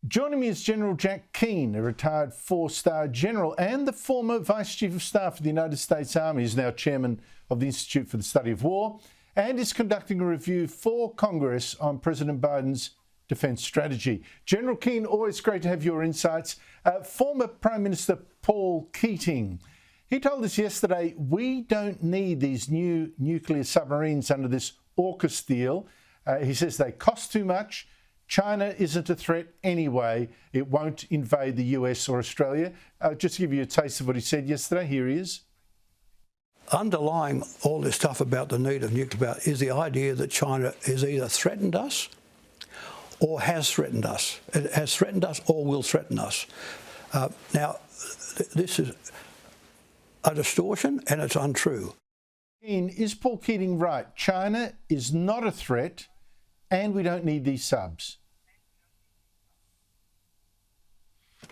Joining me is General Jack Keane, a retired four-star general and the former Vice Chief of Staff of the United States Army. He's now chairman of the Institute for the Study of War and is conducting a review for Congress on President Biden's defence strategy. General Keane, always great to have your insights. Former Prime Minister Paul Keating, he told us yesterday, we don't need these new nuclear submarines under this AUKUS deal. He says they cost too much. China isn't a threat anyway. It won't invade the US or Australia. Just to give you a taste of what he said yesterday, here he is. Underlying all this stuff about the need of nuclear power is the idea that China has either threatened us or has threatened us. It has threatened us or will threaten us. Now, this is a distortion and it's untrue. Is Paul Keating right? China is not a threat and we don't need these subs.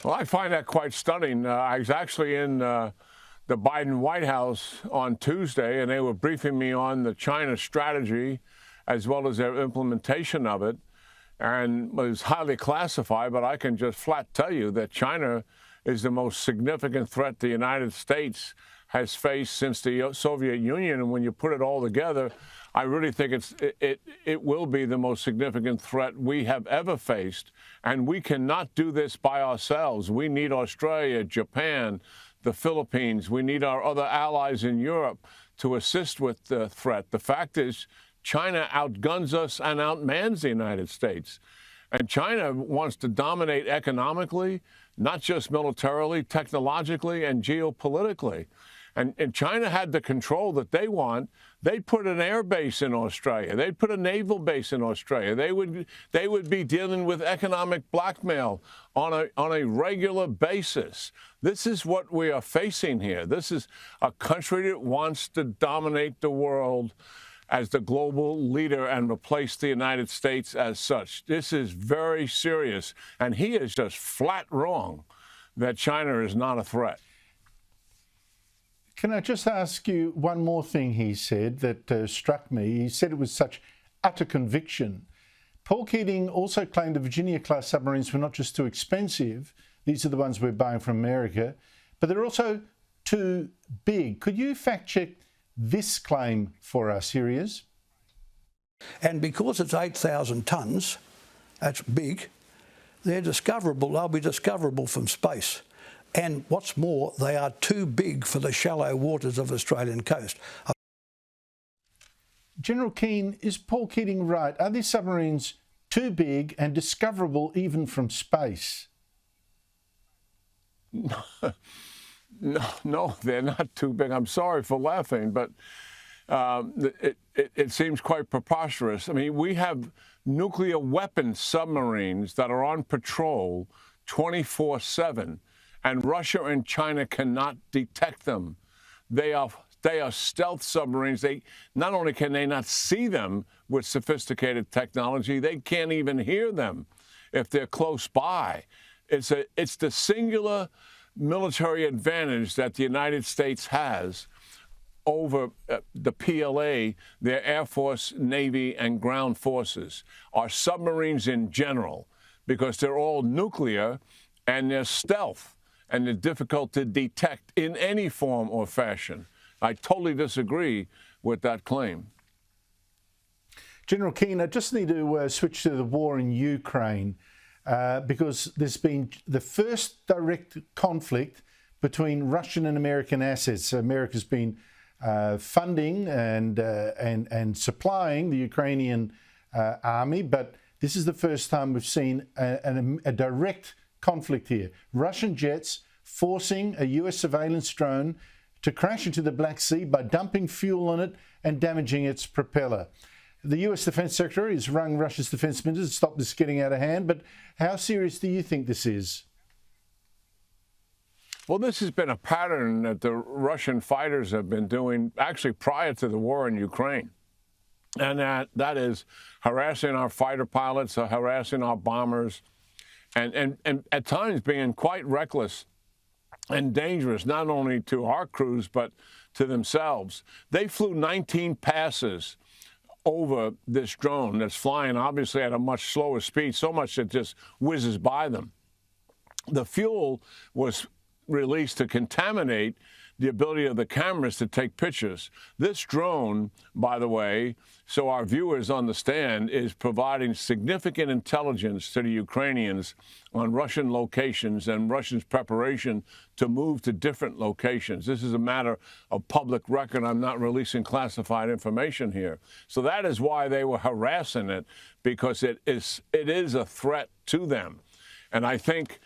Well, I find that quite stunning. I was actually in the Biden White House on Tuesday, and they were briefing me on the China strategy as well as their implementation of it. And it was highly classified, but I can just flat tell you that China is the most significant threat the United States has faced since the Soviet Union. And when you put it all together, I really think it will be the most significant threat we have ever faced. And we cannot do this by ourselves. We need Australia, Japan, the Philippines. We need our other allies in Europe to assist with the threat. The fact is, China outguns us and outmans the United States. And China wants to dominate economically, not just militarily, technologically, and geopolitically. And China had the control that they want. They'd put an air base in Australia. They'd put a naval base in Australia. They would be dealing with economic blackmail on a regular basis. This is what we are facing here. This is a country that wants to dominate the world as the global leader and replace the United States as such. This is very serious. And he is just flat wrong that China is not a threat. Can I just ask you one more thing he said that struck me? He said it was such utter conviction. Paul Keating also claimed the Virginia-class submarines were not just too expensive. These are the ones we're buying from America, but they're also too big. Could you fact-check this claim for us? Here he is. And because it's 8,000 tonnes, that's big, they're discoverable. They'll be discoverable from space. And what's more, they are too big for the shallow waters of the Australian coast. General Keane, is Paul Keating right? Are these submarines too big and discoverable even from space? No, they're not too big. I'm sorry for laughing, but it seems quite preposterous. I mean, we have nuclear weapon submarines that are on patrol 24/7. And Russia and China cannot detect them. They are stealth submarines. Not only can they not see them with sophisticated technology, they can't even hear them if they're close by. It's the singular military advantage that the United States has over the PLA, their Air Force, Navy, and ground forces, our submarines in general, because they're all nuclear and they're stealth. And they're difficult to detect in any form or fashion. I totally disagree with that claim. General Keane, I just need to switch to the war in Ukraine because there's been the first direct conflict between Russian and American assets. America's been funding and supplying the Ukrainian army, but this is the first time we've seen a direct conflict here. Russian jets forcing a US surveillance drone to crash into the Black Sea by dumping fuel on it and damaging its propeller. The US Defense Secretary has rung Russia's defense minister to stop this getting out of hand, but how serious do you think this is? Well, this has been a pattern that the Russian fighters have been doing actually prior to the war in Ukraine. And that is harassing our fighter pilots, harassing our bombers, and at times being quite reckless and dangerous, not only to our crews, but to themselves. They flew 19 passes over this drone that's flying obviously at a much slower speed, so much it just whizzes by them. The fuel was released to contaminate the ability of the cameras to take pictures. This drone, by the way, so our viewers understand, is providing significant intelligence to the Ukrainians on Russian locations and Russians' preparation to move to different locations. This is a matter of public record. I'm not releasing classified information here. So that is why they were harassing it, because it is a threat to them. And I think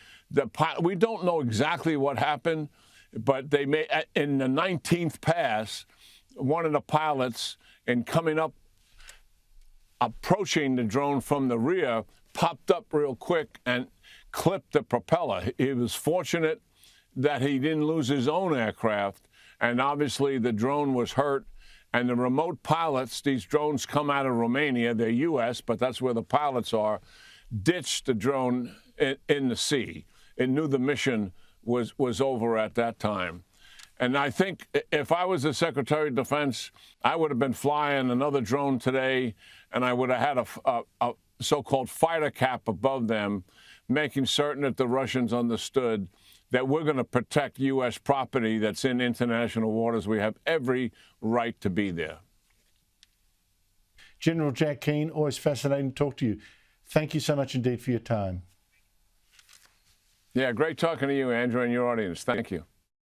we don't know exactly what happened, but they may, in the 19th pass, one of the pilots, in coming up, approaching the drone from the rear, popped up real quick and clipped the propeller. He was fortunate that he didn't lose his own aircraft, and obviously the drone was hurt. And the remote pilots, these drones come out of Romania, they're U.S., but that's where the pilots are, ditched the drone in the sea. It knew the mission was over at that time. And I think if I was the Secretary of Defense, I would have been flying another drone today, and I would have had a so-called fighter cap above them, making certain that the Russians understood that we're going to protect U.S. property that's in international waters. We have every right to be there. General Jack Keane, always fascinating to talk to you. Thank you so much indeed for your time. Yeah, great talking to you, Andrew, and your audience. Thank you.